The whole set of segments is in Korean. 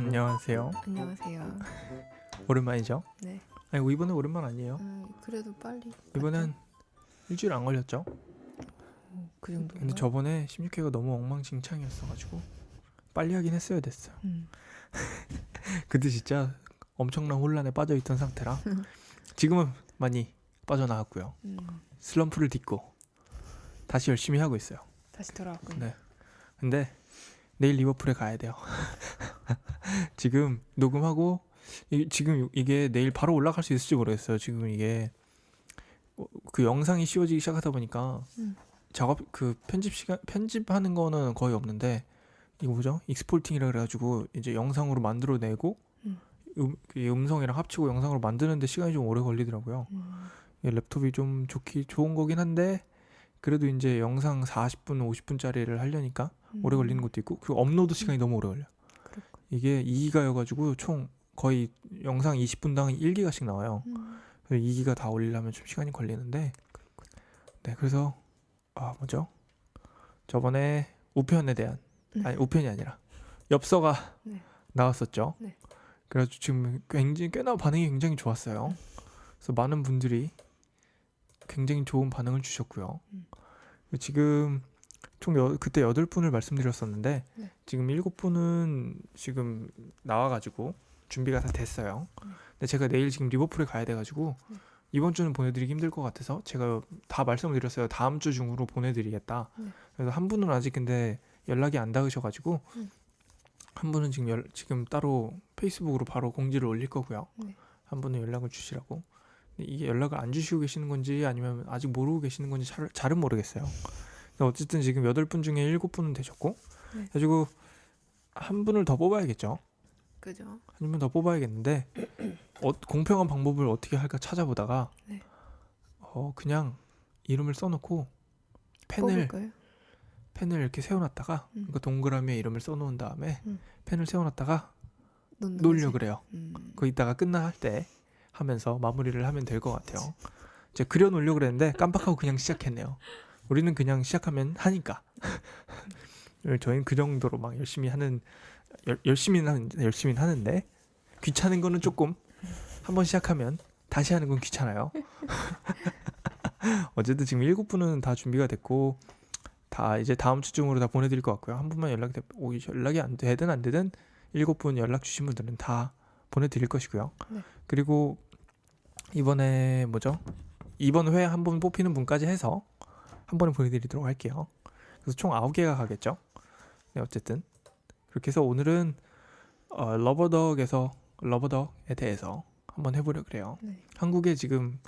안녕하세요. 안녕하세요. 오랜만이죠? 네. 아니 이번에 오랜만 아니에요. 그래도 빨리. 이번엔 일주일 안 걸렸죠? 그 정도. 근데 저번에 16회가 너무 엉망진창이었어가지고 빨리 하긴 했어야 됐어요. 그때 진짜 엄청난 혼란에 빠져있던 상태라 지금은 많이 빠져나왔고요. 슬럼프를 딛고 다시 열심히 하고 있어요. 다시 돌아왔군요. 네. 근데 내일 리버풀에 가야 돼요. 지금 녹음하고 지금 이게 내일 바로 올라갈 수 있을지 모르겠어요. 지금 이게 그 영상이 씌워지기 시작하다 보니까 작업 그 편집하는 거는 거의 없는데 이거 뭐죠? 익스포팅이라 그래가지고 이제 영상으로 만들어내고 음성이랑 합치고 영상으로 만드는데 시간이 좀 오래 걸리더라고요. 랩톱이 좀 좋은 거긴 한데 그래도 이제 영상 40분, 50분짜리를 하려니까 오래 걸리는 것도 있고 그리고 업로드 시간이 너무 오래 걸려요. 이게 2기가여가지고 총 거의 영상 20분당 1기가씩 나와요. 그래서 2기가 다 올리려면 좀 시간이 걸리는데 네, 그래서 뭐죠? 저번에 우편에 대한 아니 우편이 아니라 엽서가 나왔었죠. 네. 그래서 지금 꽤나 반응이 굉장히 좋았어요. 그래서 많은 분들이 굉장히 좋은 반응을 주셨고요. 지금 총 그때 8분을 말씀드렸었는데 지금 7분은 지금 나와가지고 준비가 다 됐어요. 근데 제가 내일 지금 리버풀에 가야 돼가지고 이번 주는 보내드리기 힘들 것 같아서 제가 다 말씀을 드렸어요. 다음 주 중으로 보내드리겠다. 그래서 한 분은 아직 근데 연락이 안 닿으셔가지고 한 분은 지금 따로 페이스북으로 바로 공지를 올릴 거고요. 한 분은 연락을 주시라고. 이게 연락을 안 주시고 계시는 건지 아니면 아직 모르고 계시는 건지 잘은 모르겠어요. 어쨌든 지금 8분 중에 7분은 되셨고 그래가지고 한 분을 더 뽑아야겠죠. 그죠. 한 분 더 뽑아야겠는데 공평한 방법을 어떻게 할까 찾아보다가 그냥 이름을 써놓고 펜을 이렇게 세워놨다가 그러니까 동그라미에 이름을 써놓은 다음에 펜을 세워놨다가 놓으려고 그래요. 거기다가 끝날 때 하면서 마무리를 하면 될 것 같아요. 제가 그려놓으려고 그랬는데 깜빡하고 그냥 시작했네요. 우리는 그냥 시작하면 하니까. 저희는 그 정도로 막 열심히 하는데 귀찮은 거는 조금 한번 시작하면 다시 하는 건 귀찮아요. 어쨌든 지금 7분은 다 준비가 됐고 다 이제 다음 주 중으로 다 보내드릴 것 같고요. 한 분만 연락이 안 되든 안 되든 7분 연락 주신 분들은 다 보내드릴 것이고요. 그리고 이번에 이번 회에 한 분 뽑히는 분까지 해서 한 번에 보내드리도록 할게요. 그래서 총 9개가 가겠죠. 네, 어쨌든 그렇게 해서 오늘은 러버덕에 대해서 한번 해보려 그래요. 한국에 지금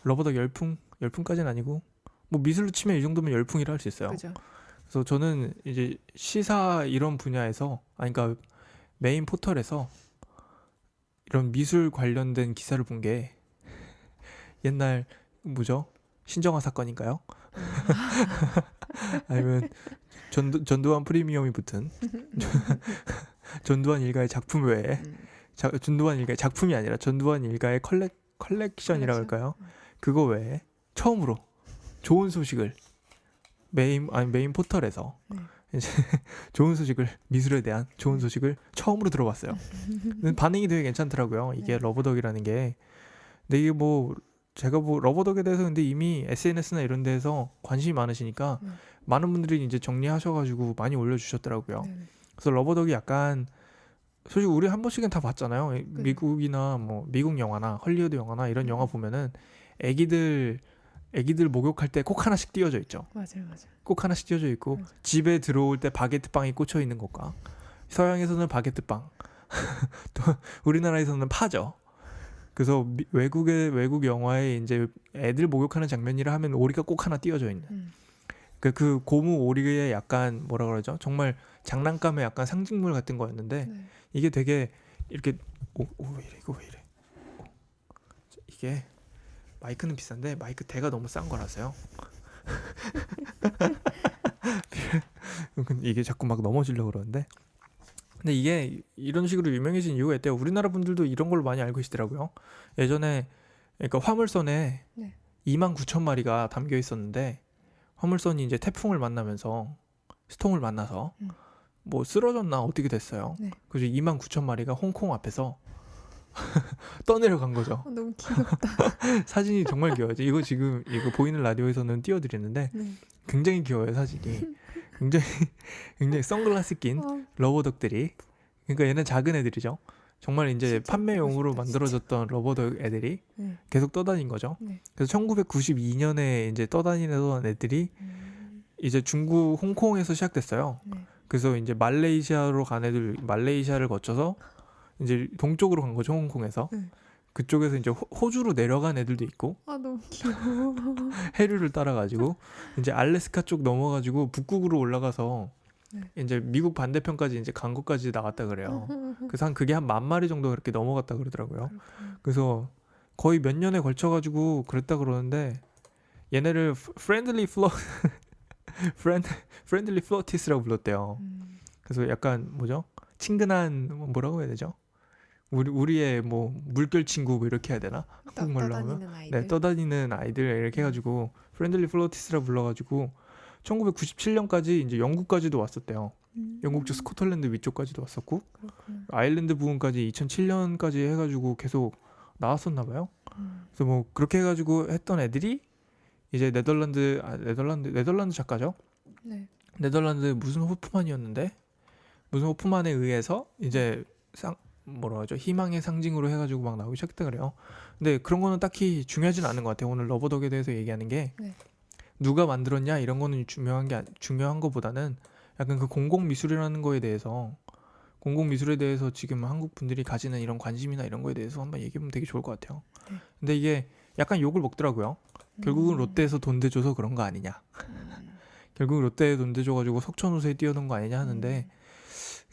러버덕 열풍까지는 아니고 뭐 미술로 치면 이 정도면 열풍이라 할 수 있어요. 그죠. 그래서 저는 이제 시사 이런 분야에서 그러니까 메인 포털에서 이런 미술 관련된 기사를 본 게 옛날 신정화 사건인가요? 아니면 전두환 프리미엄이 붙은 전두환 일가의 작품 외에 전두환 일가의 작품이 아니라 전두환 일가의 컬렉션이라고 할까요? 그거 외에 처음으로 좋은 소식을 메인 포털에서 이제 좋은 소식을 미술에 대한 좋은 소식을 처음으로 들어봤어요. 반응이 되게 괜찮더라고요. 이게 러버덕이라는 게. 근데 이게 제가 러버덕에 대해서 근데 이미 SNS나 이런 데서 관심이 많으시니까 많은 분들이 이제 정리하셔가지고 많이 올려주셨더라고요. 그래서 러버덕이 약간 솔직히 우리 한 번씩은 다 봤잖아요. 미국이나 미국 영화나 헐리우드 영화나 이런 영화 보면은 애기들 목욕할 때 꼭 하나씩 띄워져 있죠. 맞아요. 꼭 하나씩 띄워져 있고 집에 들어올 때 바게트 빵이 꽂혀 있는 것과 서양에서는 바게트 빵 또 우리나라에서는 파죠. 그래서 외국 영화에 이제 애들 목욕하는 장면이라 하면 오리가 꼭 하나 띄워져 있는 그 고무 오리의 약간 뭐라 그러죠? 정말 장난감의 약간 상징물 같은 거였는데 이게 되게 이렇게 왜 이래 이게 마이크는 비싼데 마이크 대가 너무 싼 거라서요. 이게 자꾸 막 넘어지려고 그러는데 근데 이게 이런 식으로 유명해진 이유가 있대요. 우리나라 분들도 이런 걸 많이 알고 계시더라고요. 예전에 그러니까 화물선에 29,000마리가 담겨 있었는데 화물선이 이제 태풍을 만나면서 스톰을 만나서 뭐 쓰러졌나 어떻게 됐어요. 네. 그래서 29,000마리가 홍콩 앞에서 떠내려간 거죠. 너무 귀엽다. 사진이 정말 귀여워요. 이거 지금 이거 보이는 라디오에서는 띄워드리는데 네. 굉장히 귀여워요 사진이. 굉장히 굉장히 선글라스 낀 어, 러버덕들이. 그러니까 얘는 작은 애들이죠. 정말 이제 진짜 판매용으로 보고 싶다, 만들어졌던 러버덕 애들이 네. 계속 떠다닌 거죠. 네. 그래서 1992년에 이제 떠다니던 애들이 이제 중국 홍콩에서 시작됐어요. 네. 그래서 이제 말레이시아로 간 애들, 말레이시아를 거쳐서 이제 동쪽으로 간 거죠, 홍콩에서. 네. 그쪽에서 이제 호주로 내려간 애들도 있고 아 너무 귀여워. 해류를 따라가지고 이제 알래스카 쪽 넘어가지고 북극으로 올라가서 네. 이제 미국 반대편까지 이제 간 것까지 나갔다 그래요. 그래서 그게 한 10,000마리 정도 그렇게 넘어갔다 그러더라고요. 그래서 거의 몇 년에 걸쳐가지고 그랬다 그러는데 얘네를 프렌들리 플로티스라고 불렀대요. 그래서 약간 뭐죠? 친근한 뭐라고 해야 되죠? 우리의 뭐 물결 친구 뭐 이렇게 해야 되나? 한국말로 하면 떠다니는 아이들. 네, 떠다니는 아이들 이렇게 해가지고 프렌들리 플로티스라 불러가지고 1997년까지 이제 영국까지도 왔었대요. 영국 쪽 스코틀랜드 위쪽까지도 왔었고 그렇구나. 아일랜드 부분까지 2007년까지 해가지고 계속 나왔었나 봐요. 그래서 뭐 그렇게 해가지고 했던 애들이 이제 네덜란드 작가죠. 네. 네덜란드 무슨 호프만이었는데 무슨 호프만에 의해서 이제 뭐라 하죠? 희망의 상징으로 해가지고 막 나오기 시작했다 그래요. 근데 그런 거는 딱히 중요하진 않은 것 같아요. 오늘 러버덕에 대해서 얘기하는 게 네. 누가 만들었냐 이런 거는 중요한 거보다는 약간 그 공공미술이라는 거에 대해서 공공미술에 대해서 지금 한국 분들이 가지는 이런 관심이나 이런 거에 대해서 한번 얘기해보면 되게 좋을 것 같아요. 네. 근데 이게 약간 욕을 먹더라고요. 결국은 롯데에서 돈 대줘서 그런 거 아니냐. 결국 롯데에 돈 대줘가지고 석천호수에 뛰어든 거 아니냐 하는데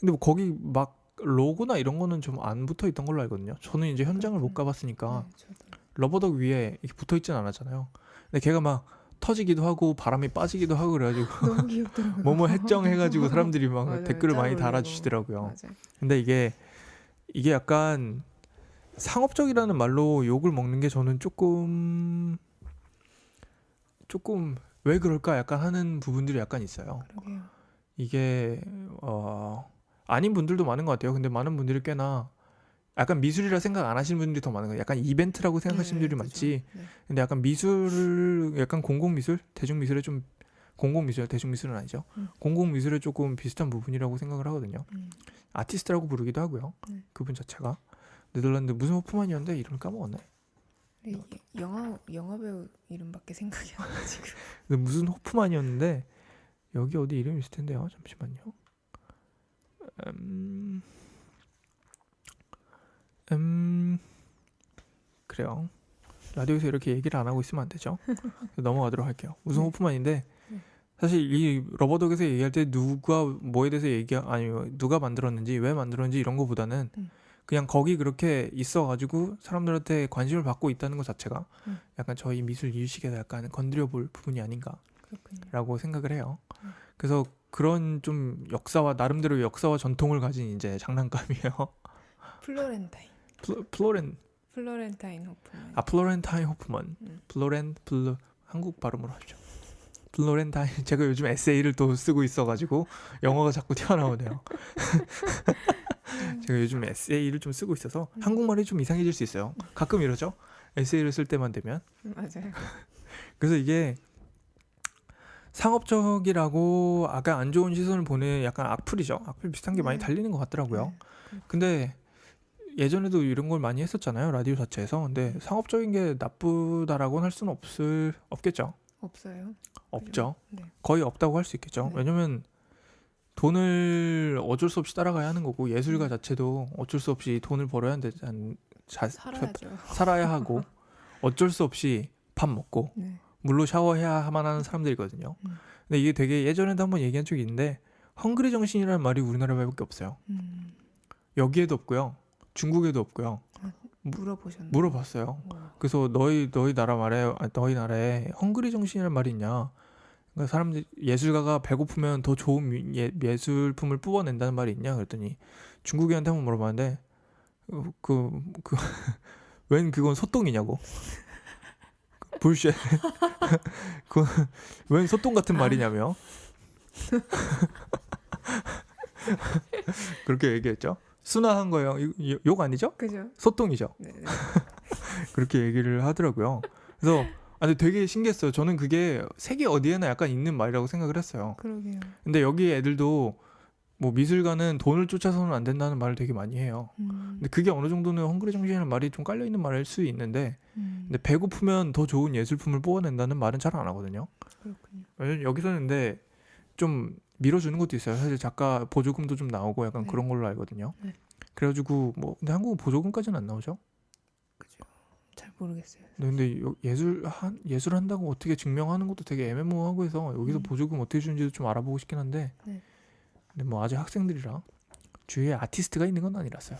근데 뭐 거기 막 로고나 이런 거는 좀 안 붙어 있던 걸로 알거든요. 저는 이제 현장을 못 가봤으니까 네, 저도. 러버덕 위에 이렇게 붙어 있진 않았잖아요. 근데 걔가 막 터지기도 하고 바람이 빠지기도 하고 그래가지고 너무 귀엽더라고요. 뭐뭐 했정해가지고 사람들이 막 맞아요. 댓글을 짤 많이 올리고. 달아주시더라고요. 맞아요. 근데 이게 약간 상업적이라는 말로 욕을 먹는 게 저는 조금 왜 그럴까 약간 하는 부분들이 약간 있어요. 그러게요. 이게 아닌 분들도 많은 것 같아요. 근데 많은 분들이 꽤나 약간 미술이라 생각 안 하시는 분들이 더 많은 거예요. 약간 이벤트라고 생각하시는 분들이 그죠. 많지. 네. 근데 약간 미술을 약간 공공미술, 대중미술에 좀 공공미술, 대중미술은 아니죠. 공공미술에 조금 비슷한 부분이라고 생각을 하거든요. 아티스트라고 부르기도 하고요. 네. 그분 자체가 네덜란드 무슨 호프만이었는데 이름을 까먹었네. 이 영화 배우 이름밖에 생각이 안 나 지금. 근데 무슨 호프만이었는데 여기 어디 이름이 있을 텐데요. 잠시만요. 그래요. 라디오에서 이렇게 얘기를 안 하고 있으면 안 되죠. 넘어가도록 할게요. 무슨 네. 호프만인데 네. 사실 이 러버덕에서 얘기할 때 누가 뭐에 대해서 아니면 누가 만들었는지 왜 만들었는지 이런 거보다는 그냥 거기 그렇게 있어가지고 사람들한테 관심을 받고 있다는 것 자체가 약간 저희 미술 이유식에서 약간 건드려볼 부분이 아닌가라고 그렇군요. 생각을 해요. 그래서 그런 좀 나름대로 역사와 전통을 가진 이제 장난감이에요. 플로렌타인. 플로렌타인 호프만. 플로렌타인 호프만. 한국 발음으로 하죠. 플로렌타인. 제가 요즘 에세이를 또 쓰고 있어가지고 영어가 자꾸 튀어나오네요. 제가 요즘 에세이를 좀 쓰고 있어서 한국말이 좀 이상해질 수 있어요. 가끔 이러죠. 에세이를 쓸 때만 되면. 맞아요. 그래서 이게 상업적이라고 아까 안 좋은 시선을 보는 약간 악플이죠. 악플 비슷한 게 많이 달리는 것 같더라고요. 근데 예전에도 이런 걸 많이 했었잖아요. 라디오 자체에서. 근데 상업적인 게 나쁘다라고는 할 수는 없겠죠. 없어요. 없죠. 네. 거의 없다고 할 수 있겠죠. 네. 왜냐면 돈을 어쩔 수 없이 따라가야 하는 거고 예술가 자체도 어쩔 수 없이 돈을 벌어야 살아야죠. 살아야 하고 어쩔 수 없이 밥 먹고 네. 물로 샤워해야만 하는 사람들이거든요. 근데 이게 되게 예전에도 한번 얘기한 적이 있는데 헝그리 정신이라는 말이 우리나라에밖에 없어요. 여기에도 없고요. 중국에도 없고요. 물어보셨나요? 물어봤어요. 그래서 너희 나라에 헝그리 정신이라는 말이 있냐? 그러니까 사람들 예술가가 배고프면 더 좋은 예술품을 뽑아낸다는 말이 있냐? 그랬더니 중국인한테 한번 물어봤는데 웬 그건 소똥이냐고. 불쉣. 그웬 소똥 같은 말이냐며. 그렇게 얘기했죠. 순화한 거예요. 욕 아니죠? 그죠? 소똥이죠. 네, 네. 그렇게 얘기를 하더라고요. 그래서 근데 되게 신기했어요. 저는 그게 세계 어디에나 약간 있는 말이라고 생각을 했어요. 그러게요. 근데 여기 애들도 뭐 미술가는 돈을 쫓아서는 안 된다는 말을 되게 많이 해요. 근데 그게 어느 정도는 헝그리 정신이라는 말이 좀 깔려 있는 말일 수 있는데, 근데 배고프면 더 좋은 예술품을 뽑아낸다는 말은 잘 안 하거든요. 그렇군요. 왜냐면 여기서는 근데 좀 밀어주는 것도 있어요. 사실 작가 보조금도 좀 나오고 약간 네. 그런 걸로 알거든요. 네. 그래가지고 뭐 근데 한국은 보조금까지는 안 나오죠. 그죠? 잘 모르겠어요. 근데 예술 한다고 어떻게 증명하는 것도 되게 애매모호하고 해서 여기서 보조금 어떻게 주는지도 좀 알아보고 싶긴 한데, 네. 근데 뭐 아직 학생들이라 주위에 아티스트가 있는 건 아니라서요.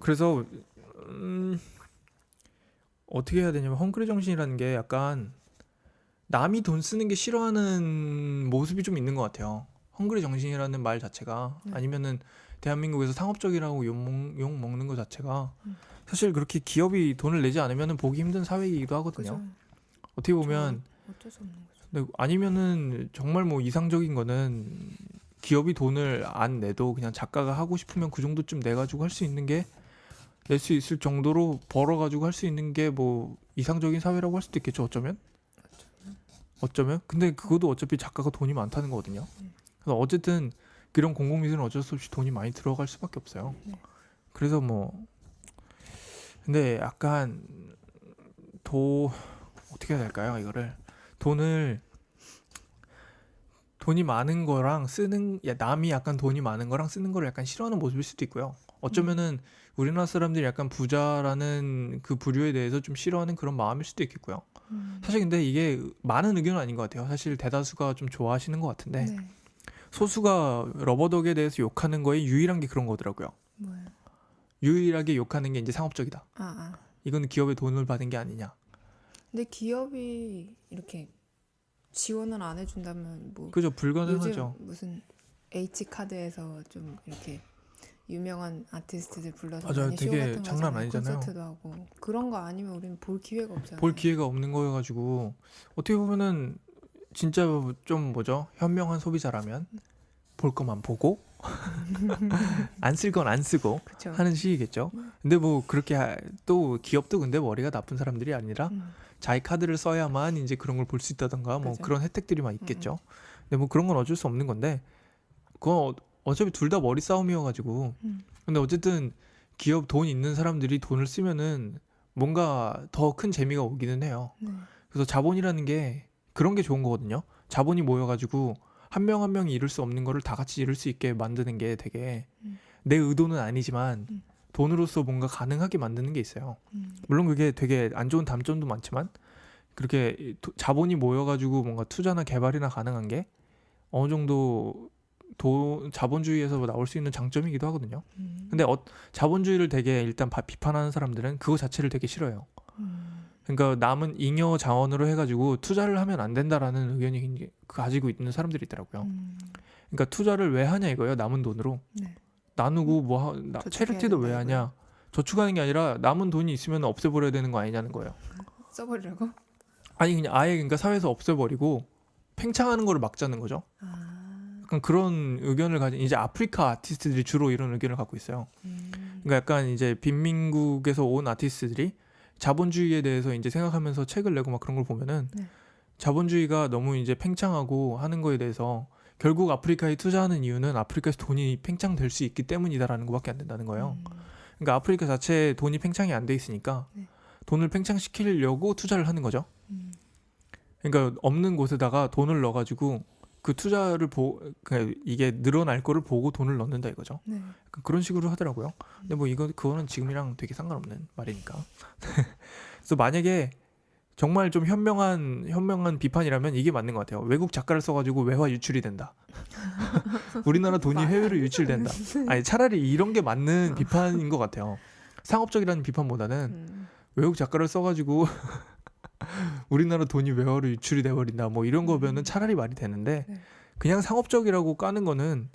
그래서 어떻게 해야 되냐면 헝그리 정신이라는 게 약간 남이 돈 쓰는 게 싫어하는 모습이 좀 있는 것 같아요. 헝그리 정신이라는 말 자체가 아니면은 대한민국에서 상업적이라고 욕 먹는 것 자체가 사실 그렇게 기업이 돈을 내지 않으면 보기 힘든 사회이기도 하거든요. 그죠? 어떻게 보면 어쩔 수 없는 거죠. 근데 아니면은 정말 뭐 이상적인 거는 기업이 돈을 안 내도 그냥 작가가 하고 싶으면 그 정도쯤 내가지고 할 수 있는 게 낼 수 있을 정도로 벌어가지고 할 수 있는 게 뭐 이상적인 사회라고 할 수도 있겠죠. 어쩌면 근데 그것도 어차피 작가가 돈이 많다는 거거든요. 그래서 어쨌든 그런 공공미술은 어쩔 수 없이 돈이 많이 들어갈 수밖에 없어요. 그래서 뭐 근데 약간 어떻게 해야 될까요? 이거를 돈이 많은 거랑 남이 약간 돈이 많은 거랑 쓰는 거를 약간 싫어하는 모습일 수도 있고요. 어쩌면은 우리나라 사람들이 약간 부자라는 그 부류에 대해서 좀 싫어하는 그런 마음일 수도 있겠고요. 사실 근데 이게 많은 의견은 아닌 것 같아요. 사실 대다수가 좀 좋아하시는 것 같은데 네. 소수가 러버덕에 대해서 욕하는 거에 유일한 게 그런 거더라고요. 뭐예요? 유일하게 욕하는 게 이제 상업적이다. 아. 이거는 기업의 돈을 받은 게 아니냐. 근데 기업이 이렇게 지원을 안 해준다면 뭐 그죠, 요즘 불가능하죠. 무슨 H 카드에서 좀 이렇게 유명한 아티스트들 불러서 맞아요. 많이 쇼 되게 같은 거 장난 하잖아요. 아니잖아요. 콘서트도 하고 그런 거 아니면 우리는 볼 기회가 없잖아요. 볼 기회가 없는 거여가지고 어떻게 보면은 진짜 좀 현명한 소비자라면 볼 것만 보고 안 쓸 건 안 쓰고 그쵸? 하는 식이겠죠. 근데 뭐 그렇게 또 기업도 근데 머리가 나쁜 사람들이 아니라 자기 카드를 써야만 이제 그런 걸 볼 수 있다던가 뭐 그죠. 그런 혜택들이 막 있겠죠. 근데 뭐 그런 건 어쩔 수 없는 건데 그건 어차피 둘 다 머리 싸움이어가지고 근데 어쨌든 기업 돈 있는 사람들이 돈을 쓰면은 뭔가 더 큰 재미가 오기는 해요. 네. 그래서 자본이라는 게 그런 게 좋은 거거든요. 자본이 모여가지고 한 명 한 명이 이룰 수 없는 거를 다 같이 이룰 수 있게 만드는 게 되게 내 의도는 아니지만 돈으로서 뭔가 가능하게 만드는 게 있어요. 물론 그게 되게 안 좋은 단점도 많지만 그렇게 자본이 모여가지고 뭔가 투자나 개발이나 가능한 게 어느 정도 자본주의에서 나올 수 있는 장점이기도 하거든요. 근데 자본주의를 되게 일단 비판하는 사람들은 그거 자체를 되게 싫어해요. 그러니까 남은 잉여 자원으로 해가지고 투자를 하면 안 된다라는 의견이 가지고 있는 사람들이 있더라고요. 그러니까 투자를 왜 하냐 이거예요. 남은 돈으로 네. 나누고 저축해야 체리티도 왜 된다 하냐. 저축하는 게 아니라 남은 돈이 있으면 없애버려야 되는 거 아니냐는 거예요. 써버리라고? 아니 그냥 아예 그러니까 사회에서 없애버리고 팽창하는 거를 막자는 거죠. 약간 그런 의견을 가진 이제 아프리카 아티스트들이 주로 이런 의견을 갖고 있어요. 그러니까 약간 이제 빈민국에서 온 아티스트들이 자본주의에 대해서 이제 생각하면서 책을 내고 막 그런 걸 보면은 자본주의가 너무 이제 팽창하고 하는 거에 대해서 결국 아프리카에 투자하는 이유는 아프리카에서 돈이 팽창될 수 있기 때문이다라는 것밖에 안 된다는 거예요. 그러니까 아프리카 자체에 돈이 팽창이 안 돼 있으니까 돈을 팽창시키려고 투자를 하는 거죠. 그러니까 없는 곳에다가 돈을 넣어가지고 그 투자를 그러니까 이게 늘어날 거를 보고 돈을 넣는다 이거죠. 네. 약간 그런 식으로 하더라고요. 근데 뭐 그거는 지금이랑 되게 상관없는 말이니까. 그래서 만약에 정말 좀 현명한 비판이라면 이게 맞는 것 같아요. 외국 작가를 써가지고 외화 유출이 된다. 우리나라 돈이 해외로 유출된다. 아니 차라리 이런 게 맞는 비판인 것 같아요. 상업적이라는 비판보다는 외국 작가를 써가지고 우리나라 돈이 외화로 유출이 돼버린다. 뭐 이런 거면은 차라리 말이 되는데 그냥 상업적이라고 까는 거는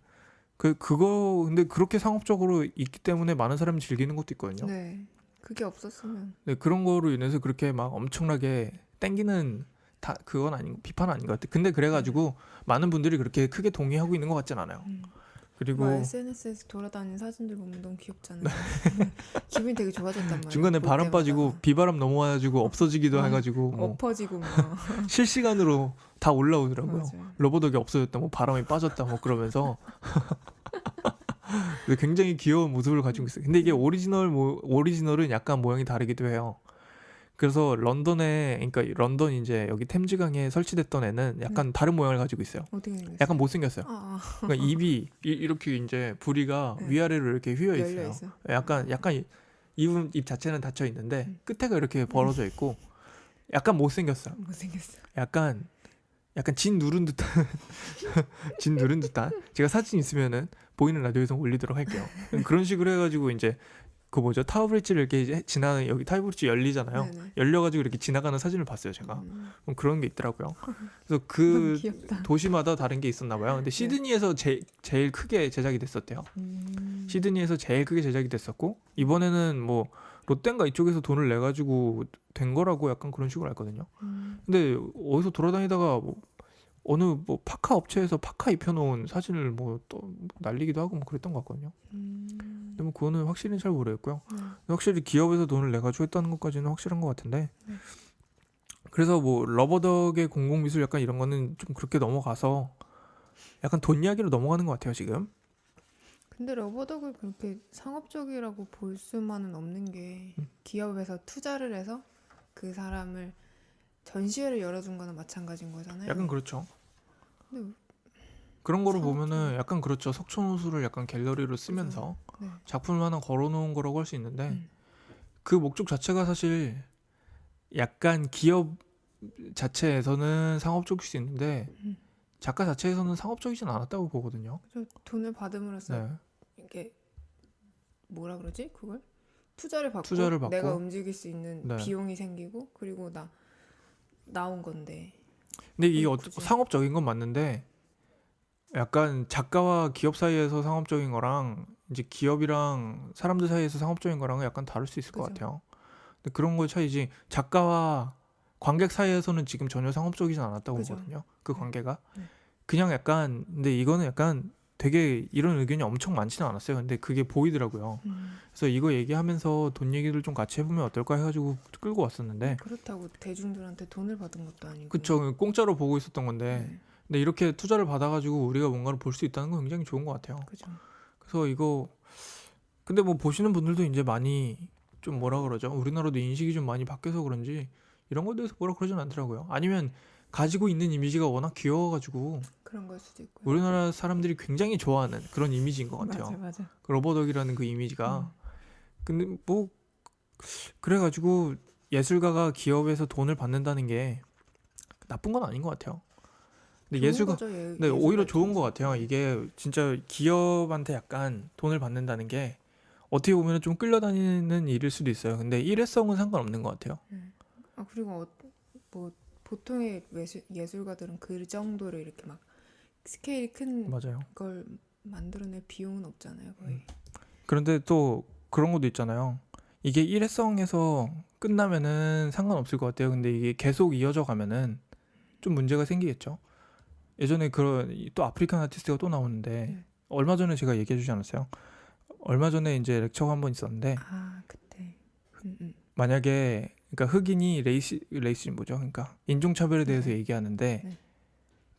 그거 근데 그렇게 상업적으로 있기 때문에 많은 사람이 즐기는 것도 있거든요. 네. 그게 없었으면 네, 그런 거로 인해서 그렇게 막 엄청나게 땡기는 다 그건 아닌 비판은 아닌 것 같아. 근데 그래가지고 많은 분들이 그렇게 크게 동의하고 있는 것 같진 않아요. 뭐 그리고 SNS에서 돌아다니는 사진들 보면 너무 귀엽잖아요. 기분이 되게 좋아졌단 말이야. 중간에 볼 바람 때마다. 빠지고 비바람 넘어와가지고 없어지기도 와, 해가지고 뭐 엎어지고 뭐. 실시간으로 다 올라오더라고요. 맞아요. 러버덕이 없어졌다, 뭐 바람이 빠졌다, 뭐 그러면서 굉장히 귀여운 모습을 가지고 있어요. 근데 이게 오리지널은 약간 모양이 다르기도 해요. 그래서 런던에, 그러니까 런던 이제 여기 템즈강에 설치됐던 애는 약간 다른 모양을 가지고 있어요. 어떻게 생겼어요? 약간 못생겼어요. 아, 그러니까 입이 이렇게 이제 부리가 네. 위아래로 이렇게 휘어 열려 있어요. 있어. 약간 입 자체는 닫혀 있는데 끝에가 이렇게 벌어져 있고 약간 못생겼어요. 못생겼어. 약간 진 누른 듯한 진 누른 듯한. 제가 사진 있으면은 보이는 라디오에서 올리도록 할게요. 그런 식으로 해가지고 이제 그 뭐죠, 타워 브릿지를 이렇게 지나는, 여기 타워 브릿지 열리잖아요. 네네. 열려가지고 이렇게 지나가는 사진을 봤어요, 제가. 그런 게 있더라고요. 그래서 너무 그 귀엽다. 도시마다 다른 게 있었나 봐요. 근데 시드니에서 제일 크게 제작이 됐었대요. 시드니에서 제일 크게 제작이 됐었고, 이번에는 뭐 롯데인가 이쪽에서 돈을 내 가지고 된 거라고 약간 그런 식으로 알거든요. 근데 어디서 돌아다니다가 뭐 어느 뭐 파카 업체에서 파카 입혀놓은 사진을 뭐 또 날리기도 하고 뭐 그랬던 것 같거든요. 근데 뭐 그거는 확실히 잘 모르겠고요. 근데 확실히 기업에서 돈을 내 가지고 했다는 것까지는 확실한 것 같은데. 그래서 뭐 러버덕의 공공미술 약간 이런 거는 좀 그렇게 넘어가서 약간 돈 이야기로 넘어가는 것 같아요, 지금. 근데 러버덕을 그렇게 상업적이라고 볼 수만은 없는 게 기업에서 투자를 해서 그 사람을 전시회를 열어준 거나 마찬가지인 거잖아요. 약간 그렇죠. 근데 그런 거를 상업적인- 보면은 약간 그렇죠. 석촌호수를 약간 갤러리로 쓰면서 네. 작품을 하나 걸어놓은 거라고 할 수 있는데 음. 그 목적 자체가 사실 약간 기업 자체에서는 상업적일 수 있는데 작가 자체에서는 상업적이진 않았다고 보거든요. 그래서 돈을 받음으로써 네. 이게 뭐라 그러지? 그걸 투자를 받고 내가 받고. 움직일 수 있는 네. 비용이 생기고 그리고 나온 건데. 근데 이게 굳이. 상업적인 건 맞는데 약간 작가와 기업 사이에서 상업적인 거랑 이제 기업이랑 사람들 사이에서 상업적인 거랑은 약간 다를 수 있을 것 그죠. 같아요. 근데 그런 거의 차이지, 작가와 관객 사이에서는 지금 전혀 상업적이진 않았다고 그죠. 보거든요. 그 네. 관계가. 네. 그냥 약간, 근데 이거는 약간 되게 이런 의견이 엄청 많지는 않았어요. 근데 그게 보이더라고요. 그래서 이거 얘기하면서 돈 얘기를 좀 같이 해보면 어떨까 해가지고 끌고 왔었는데, 그렇다고 대중들한테 돈을 받은 것도 아니고. 그쵸, 공짜로 보고 있었던 건데, 네. 근데 이렇게 투자를 받아가지고 우리가 뭔가를 볼 수 있다는 건 굉장히 좋은 것 같아요. 그죠. 그래서 이거, 근데 뭐 보시는 분들도 이제 많이 좀 뭐라 그러죠, 우리나라도 인식이 좀 많이 바뀌어서 그런지 이런 거에 대해서 뭐라 그러진 않더라고요. 아니면 가지고 있는 이미지가 워낙 귀여워가지고 그런 걸 수도 있고. 우리나라 사람들이 굉장히 좋아하는 그런 이미지인 것 같아요. 맞아. 그 러버덕이라는 그 이미지가. 근데 뭐 그래가지고 예술가가 기업에서 돈을 받는다는 게 나쁜 건 아닌 것 같아요. 근데 예술가, 네, 오히려 좋은 것 같아요. 이게 진짜 기업한테 약간 돈을 받는다는 게 어떻게 보면 좀 끌려다니는 일일 수도 있어요. 근데 일회성은 상관없는 것 같아요. 그리고 뭐 보통의 예술가들은 그 정도로 이렇게 막 스케일이 큰 맞아요. 걸 만들어낼 비용은 없잖아요, 거의. 그런데 또 그런 것도 있잖아요. 이게 일회성에서 끝나면은 상관없을 것 같아요. 근데 이게 계속 이어져 가면은 좀 문제가 생기겠죠. 예전에 그런 또 아프리칸 아티스트가 또 나오는데 얼마 전에 제가 얘기해 주지 않았어요? 얼마 전에 이제 렉처가 한 번 있었는데 그때. 만약에 그러니까 흑인이 레이시즘 뭐죠? 그러니까 인종차별에 대해서 네. 얘기하는데 네.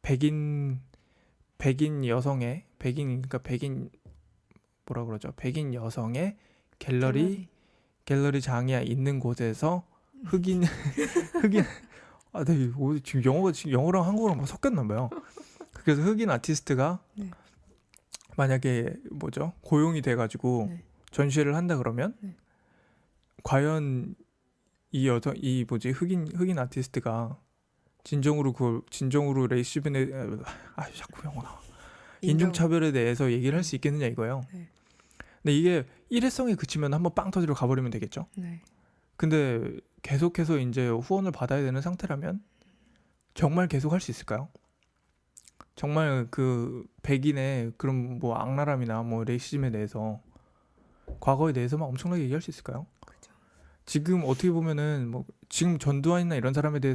백인 여성의 그러니까 백인 뭐라 그러죠? 백인 여성의 갤러리 장이 있는 곳에서 흑인 네, 지금 영어랑 한국어랑 막 섞였나 봐요. 그래서 흑인 아티스트가 네. 만약에 뭐죠? 고용이 돼가지고 네. 전시회를 한다 그러면 네. 과연 이 뭐지, 흑인 아티스트가 진정으로 레이시즘에 자꾸 영어 나와. 인종차별에 대해서 얘기를 할 수 있겠느냐 이거예요. 네. 근데 이게 일회성에 그치면 한번 빵 터지러 가버리면 되겠죠. 네. 근데 계속해서 이제 후원을 받아야 되는 상태라면 정말 계속 할 수 있을까요? 정말 그 백인의 그런 뭐 악랄함이나 뭐 레이시즘에 대해서 과거에 대해서만 엄청나게 얘기할 수 있을까요? 그죠. 지금 어떻게 보면은 뭐 지금 전두환이나 이런 사람에 대해서